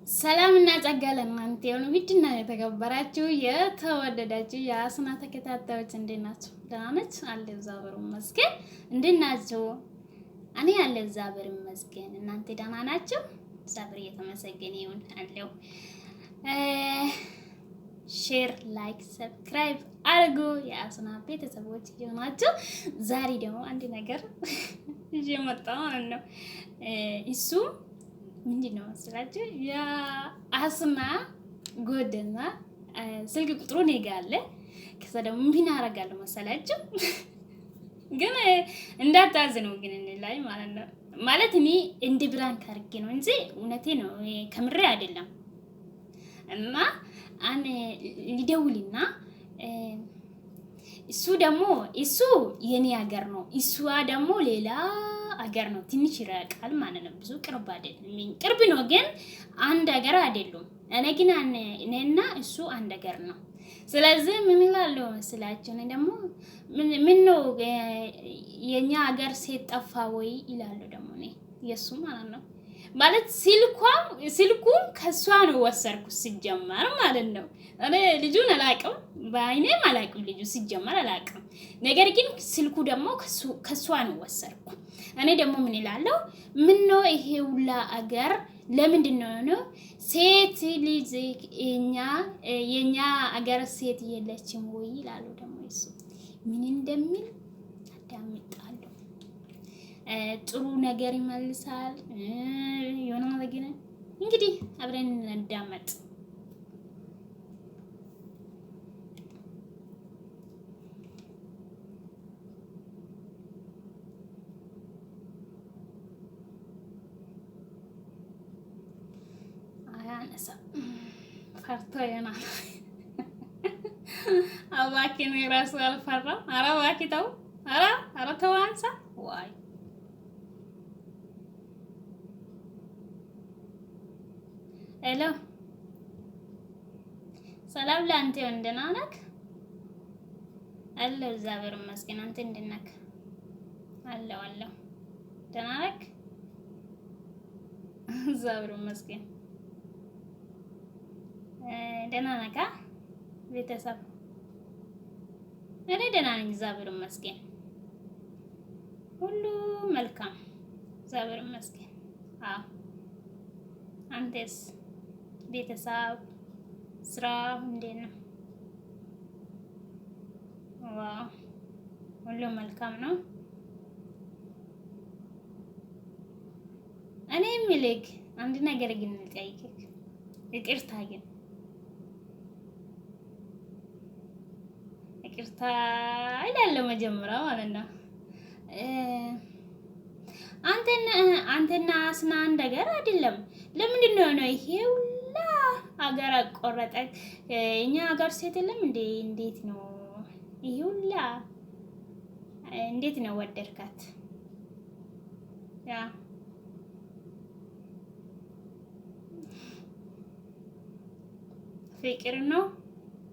ሰላም እና ጸጋ ለእናንተ ይሁን። ውድና የተከበራችሁ የተወደዳችሁ የአስና ተከታታዮች እንዴት ናችሁ? ደህና ናችሁ? አለ እግዚአብሔር ይመስገን። እንዴት ናችሁ? እኔ አለ እግዚአብሔር ይመስገን። እናንተ ደህና ናችሁ? እግዚአብሔር እየተመሰገነ ይሁን አለው። ሼር፣ ላይክ፣ ሰብስክራይብ አድርጉ የአስና ቤተሰቦች ይሆናችሁ። ዛሬ ደግሞ አንድ ነገር ይዤ መጣሁ ማለት ነው። እሱ ምንድን ነው መሰላችሁ? የአስና ጎደና ስልክ ቁጥሩ እኔ ጋ አለ። ከዛ ደግሞ ምን አደርጋለሁ መሰላችሁ? ግን እንዳታዝኑ ግን እኔ ላይ ማለት ነው። ማለት እኔ እንደ ብራንክ አድርጌ ነው እንጂ እውነቴ ነው፣ ከምሬ አይደለም። እና አን ሊደውልና እሱ የኔ ሀገር ነው፣ እሷ ደግሞ ሌላ ሀገር ነው። ትንሽ ይራቃል ማለት ነው። ብዙ ቅርብ አይደለም። ቅርብ ነው ግን አንድ ሀገር አይደሉም። እኔ ግን እኔና እሱ አንድ ሀገር ነው። ስለዚህ ምን እላለሁ መስላችሁ? እኔ ደግሞ ምን ነው የኛ ሀገር ሴት ጠፋ ወይ ይላሉ ደግሞ እኔ የሱ ማለት ነው። ማለት ስልኩም ከሷ ነው ወሰርኩት ሲጀመር ማለት ነው። እኔ ልጁን አላውቅም፣ በአይኔም አላውቅም፣ ልጁ ሲጀመር አላውቅም። ነገር ግን ስልኩ ደግሞ ከሷ ነው ወሰርኩ። እኔ ደግሞ ምን እላለሁ? ምን ነው ይሄ ሁላ አገር ለምንድን ነው ሴት ልጅ የኛ አገር ሴት የለችም ወይ ይላሉ ደግሞ እሱ ምን እንደሚል አዳምጣለሁ። ጥሩ ነገር ይመልሳል የሆነ ነገር እንግዲህ አብረን እንዳመጥ አያነሳ ፈርቶ ይሆናል። አባኪን ራሱ አልፈራም። ኧረ እባክህ ተው፣ ኧረ ተው አንሳ። ዋይ ሄሎ፣ ሰላም ለአንተ ይሁን። ደህና ነህ? አለሁ እግዚአብሔር ይመስገን። አንተ እንዴት ነህ? አለሁ። ደህና ነህ? እግዚአብሔር ይመስገን። ደህና ነህ? ቤተሰብ እኔ ደህና ነኝ፣ እግዚአብሔር ይመስገን። ሁሉ መልካም፣ እግዚአብሔር ይመስገን። አዎ፣ አንተስ? ቤተሰብ ስራ እንዴት ነው? ዋው፣ ሁሉ መልካም ነው። እኔ የምልህ አንድ ነገር ግን ልጠይቅህ። ይቅርታ እላለሁ መጀመሪያ ማለት ነው። አንተና አስና አንድ ሀገር አይደለም። ለምንድን ነው ይሄ ሁላ ሀገር አቆረጠ? እኛ ሀገር ሴት የለም እንዴ? እንዴት ነው ይሄ ሁላ? እንዴት ነው ወደድካት? ያ ፍቅር ነው።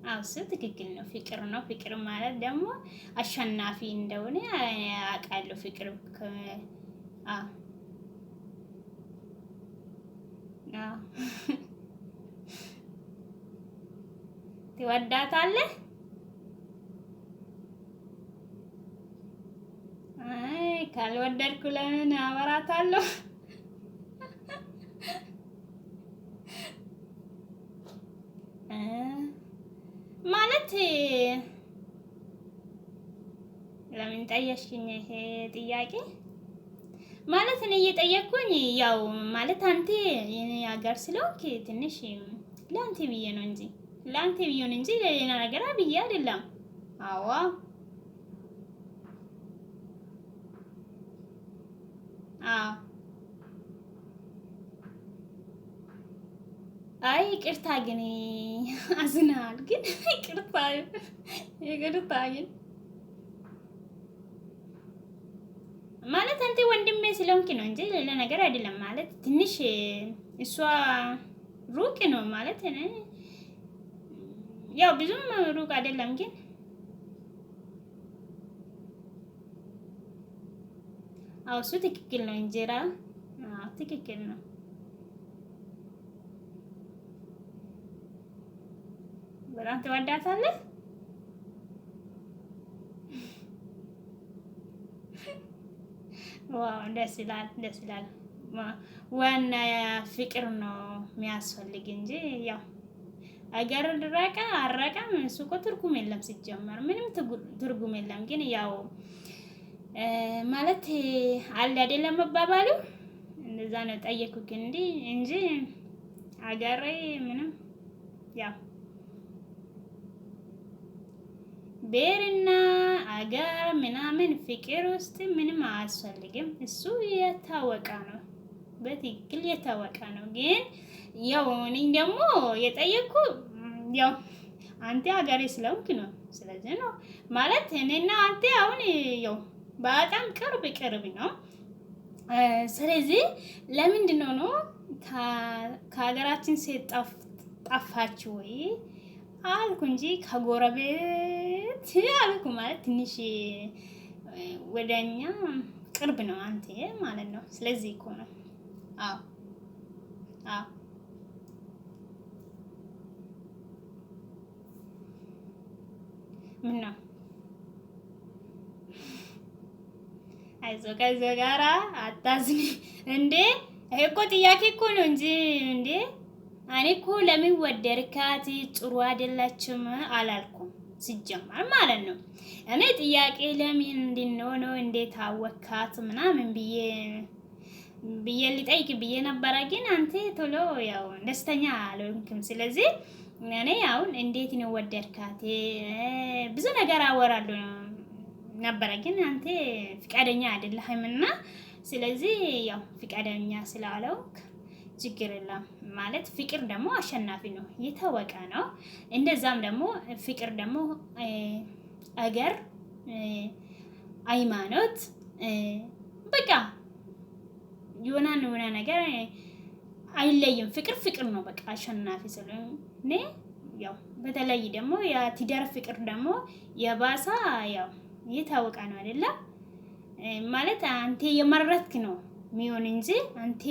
አዎ እሱ ትክክል ነው። ፍቅር ነው። ፍቅር ማለት ደግሞ አሸናፊ እንደሆነ አውቃለሁ። ፍቅር ትወዳታለህ? አይ ካልወደድኩ ለምን አወራታለሁ? ማለት ለምን ጠየሽኝ? ይሄ ጥያቄ ማለት እኔ እየጠየቅኩኝ ያው ማለት አንተ የኔ ሀገር ስለሆንክ ትንሽ ለአንተ ብዬ ነው እንጂ ለሌላ ነገር ብዬ አይደለም። አዎ አይ ይቅርታ ግን አዝናል ግን ይቅርታ ግን ማለት አንተ ወንድሜ ስለሆንክ ነው እንጂ ሌላ ነገር አይደለም። ማለት ትንሽ እሷ ሩቅ ነው ማለት እኔ ያው ብዙም ሩቅ አይደለም ግን አዎ እሱ ትክክል ነው። እንጀራ ትክክል ነው። በጣም ትወዳታለህ? ዋው ደስ ይላል፣ ደስ ይላል። ዋና ፍቅር ነው የሚያስፈልግ እንጂ ያው አገር ድራቃ አራቃም እሱ እኮ ትርጉም የለም ሲጀመር ምንም ትርጉም የለም። ግን ያው ማለት አለ አይደለም መባባሉ እንደዛ ነው ጠየኩት እንጂ አገሬ ምንም ያው ብሔርና አገር ምናምን ፍቅር ውስጥ ምንም አያስፈልግም። እሱ የታወቀ ነው፣ በትክክል የታወቀ ነው። ግን ያው እኔ ደግሞ የጠየኩ ያው አንተ አገሬ ስለሆንክ ነው። ስለዚህ ነው ማለት እኔና አንተ አሁን ያው በጣም ቅርብ ነው። ስለዚህ ለምንድን ነው ከሀገራችን ሴት ጠፋችሁ ወይ አልኩ እንጂ ከጎረቤት አልኩ። ማለት ትንሽ ወደኛ ቅርብ ነው አንተ ማለት ነው። ስለዚህ እኮ ነው። አዎ አዎ ምን ነው አይዞህ ከዚህ ጋራ አታዝኒ እንዴ። ይሄ እኮ ጥያቄ እኮ ነው እንጂ እንዴ እኔ እኮ ለምን ወደድካት ጥሩ አይደላችም አላልኩም ሲጀመር ማለት ነው። እኔ ጥያቄ ለምንድን ነው እንዴት አወካት ምናምን ብዬ ልጠይቅ ብዬ ነበረ። ግን አንተ ቶሎ ያው ደስተኛ አልሆንክም። ስለዚህ እኔ አሁን እንዴት ነው ወደድካት ብዙ ነገር አወራለሁ ነበረ። ግን አንተ ፍቃደኛ አይደለህምና ስለዚህ ያው ፍቃደኛ ስላለው ችግር የለም ማለት ፍቅር ደግሞ አሸናፊ ነው፣ የታወቀ ነው። እንደዛም ደግሞ ፍቅር ደግሞ አገር፣ ሃይማኖት በቃ የሆነ ነገር አይለይም። ፍቅር ነው በቃ አሸናፊ ስለሆነ ያው በተለይ ደግሞ የትዳር ፍቅር ደግሞ የባሳ ያው የታወቀ ነው አይደለም ማለት አንተ የመረጥክ ነው ሚሆን እንጂ አንተ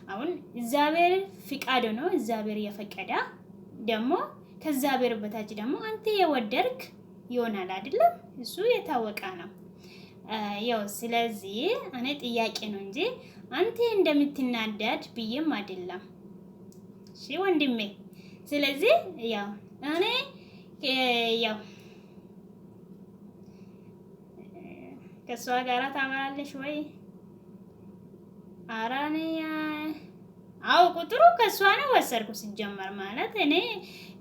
አሁን እግዚአብሔር ፍቃድ ነው። እግዚአብሔር የፈቀደ ደግሞ ከእግዚአብሔር በታች ደግሞ አንተ የወደድክ ይሆናል አይደለም። እሱ የታወቀ ነው። ያው ስለዚህ እኔ ጥያቄ ነው እንጂ አንተ እንደምትናደድ ብዬም አይደለም። እሺ ወንድሜ። ስለዚህ ያው እኔ ያው ከሷ ጋራ ታወራለሽ ወይ? አራኔ አው ቁጥሩ ከሷ ነው ወሰድኩ ሲጀመር ማለት እኔ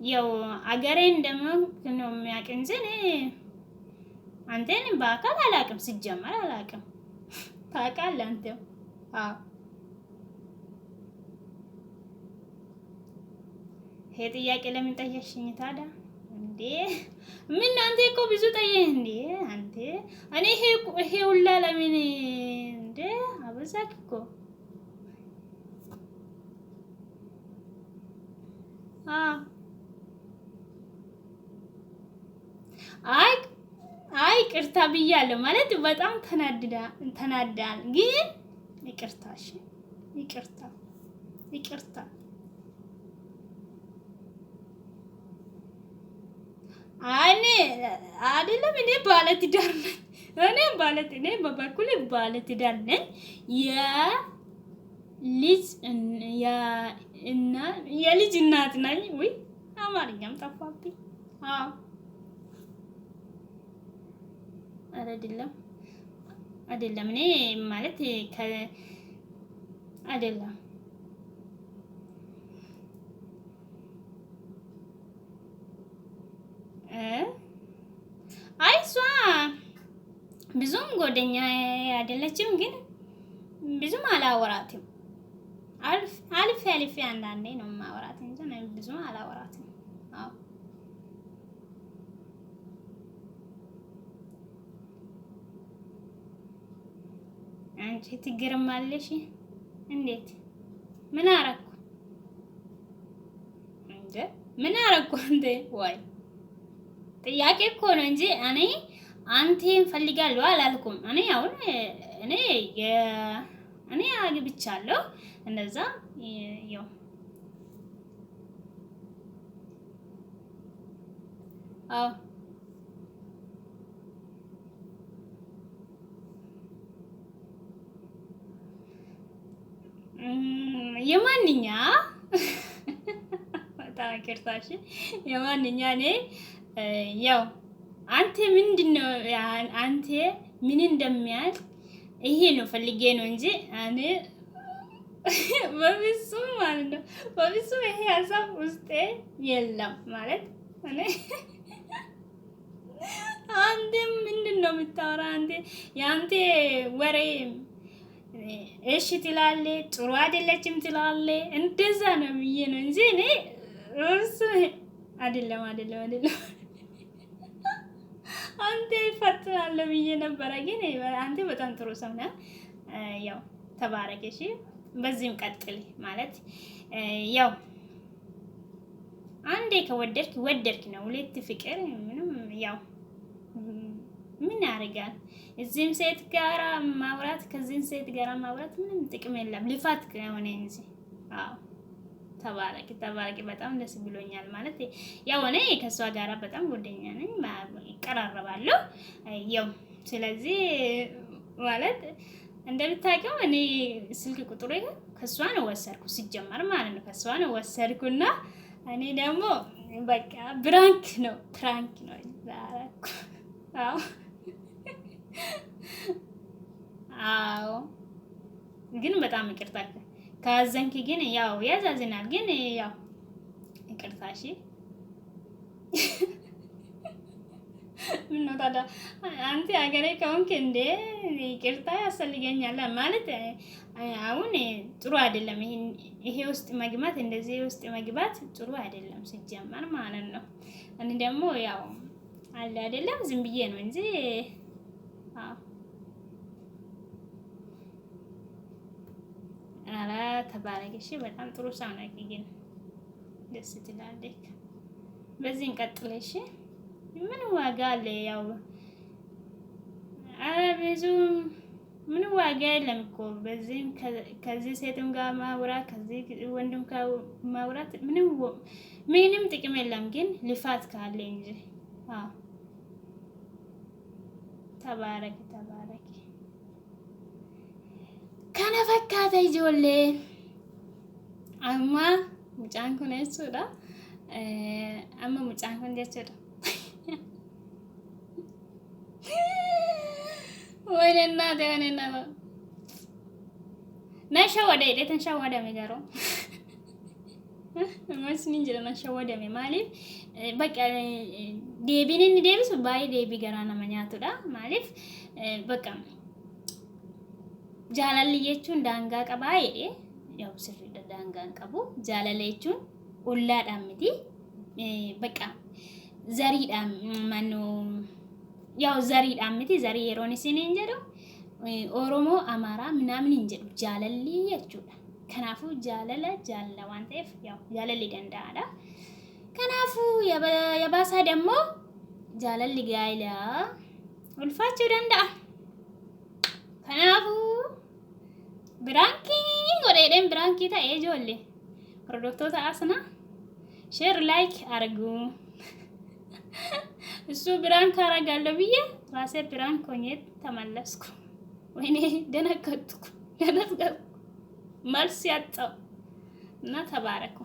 ያው አገሬ እንደምን ነው የሚያውቅ እንጂ እኔ አንተን በአካል አላውቅም ሲጀመር አላውቅም። ታውቃለህ አንተ? አዎ ይሄ ጥያቄ ለምን ጠየቅሽኝ ታዲያ? እንዴ ምን አንተ እኮ ብዙ ጠየቅ እንዴ አንተ እኔ ይሄ ሁላ ለምን እንዴ አበዛክ እኮ። አይ ቅርታ ብያለሁ ማለት በጣም ተናዳል። ግን ይቅርታሽ ይቅርታ እኔ አይደለም እኔ ባለትዳር ነኝ። እኔ በበኩሌ ባለትዳር ነኝ። የልጅ እናት ነኝ። ወይ አማርኛም ጠፋብኝ። አዎ አይደለም እኔ ማለት አይደለም አይ እሷ ብዙም ጓደኛ አይደለችም። ግን ብዙም አላወራትም። አልፌ አንዳንዴ ነው የማወራት እንጂ ብዙም አላወራትም። አዎ አንቺ ትገርማለሽ። እንዴት ምን አረኩ እንዴ? ምን አረኩ እንዴ? ወይ ጥያቄ እኮ ነው እንጂ እኔ አንተን ፈልጋለሁ አላልኩም። እኔ አግብቻለሁ እንደዛ ያው አዎ የማንኛ በጣም ይቅርታሽ። የማንኛ እኔ ያው አንተ ምንድነው አንተ ምን እንደሚያል ይሄ ነው ፈልጌ ነው እንጂ እኔ በፍጹም ማለት ነው በፍጹም ይሄ ሀሳብ ውስጤ የለም ማለት እኔ አንተ ምንድን ነው የምታወራ? አንተ የአንተ ወሬ እሺ ትላለህ፣ ጥሩ አይደለችም ትላለህ። እንደዛ ነው ብዬ ነው እንጂ እኔ እርሱ አይደለም አንተ ይፈትናል ብዬ ነበረ። ግን አንተ በጣም ጥሩ ሰው ነህ። ያው ተባረክ። እሺ በዚህም ቀጥል ማለት ያው አንዴ ከወደድክ ወደድክ ነው። ሁለት ፍቅር ምንም ያው ምን ያደርጋል? እዚህም ሴት ጋራ ማውራት ከዚህም ሴት ጋራ ማውራት ምንም ጥቅም የለም፣ ልፋት ከሆነ እንጂ። አዎ ተባረኪ። በጣም ደስ ብሎኛል ማለት ያው እኔ ከሷ ጋራ በጣም ጓደኛ ነኝ፣ ይቀራረባለሁ። ያው ስለዚህ ማለት እንደምታውቀው እኔ ስልክ ቁጥሩ ከሷ ነው ወሰድኩ ሲጀመር ማለት ነው። ከሷ ነው ወሰድኩና እኔ ደግሞ በቃ ፕራንክ ነው ዛሬኩ። አዎ ግን በጣም ይቅርታ ካዘንክ ግን ያው ያዛዝናል። ግን ያው ይቅርታ እሺ። ምን ነው ታዲያ አንተ አገሬ ከሆንክ እንደ ይቅርታ ያስፈልገኛል ማለት አሁን ጥሩ አይደለም። ይሄ ውስጥ መግባት እንደዚህ ውስጥ መግባት ጥሩ አይደለም ሲጀመር ማለት ነው። እኔ ደግሞ ያው አለ አይደለም ዝም ብዬ ነው እንጂ አዎ። ኧረ ተባረክ እሺ። በጣም ጥሩ ሰው ነህ፣ ግን ደስ ትላለህ። በዚህ እንቀጥል እሺ። ምን ዋጋ አለ? ያው ኧረ ብዙ ምን ዋጋ የለም እኮ በዚህም ከዚህ ሴትም ጋር ማውራት ከዚህ ወንድም ጋር ማውራት ምንም ጥቅም የለም፣ ግን ልፋት ካለ እንጂ። አዎ ተባረክ ከነፈካተ ይጆሌ አማ ሙጫን ኩነሱዳ አማ ሙጫን ኩን ጀቸዳ ወይኔና ነሸወደ የተንሸወደ ሚገሮ መስኒ እንጀራ ነሸወደ ማሊፍ በቃ ዴቢንን ዴብስ ባይ ዴቢ ገራና መኛቱዳ ማሊፍ በቃ jaalalli jechuun daangaa qabaa jedhee yaw sirriidha daangaan qabu. Jaalala jechuun ollaadhaan miti baqa zariidhaan manuu yaw zariidhaan miti zarii yeroon isin hin jedhu Oromoo Amaaraa ምናምን hin jedhu jaalalli jechuudha. Kanaafuu jaalala waan ta'eef yaw jaalalli danda'aadha. Kanaafuu yabaasaa dammoo jaalalli gaa'ilaa ulfaachuu danda'a. Kanaafuu biraankiin godheedhaan birankii ta'ee ijoollee hordoftoota asna share like argu እሱ ብራንክ አረጋለሁ ብዬ ራሴ ብራንክ ሆኜ ተመለስኩ። ወይኔ ደነገጥኩ መልስ ያጣው እና ተባረኩ።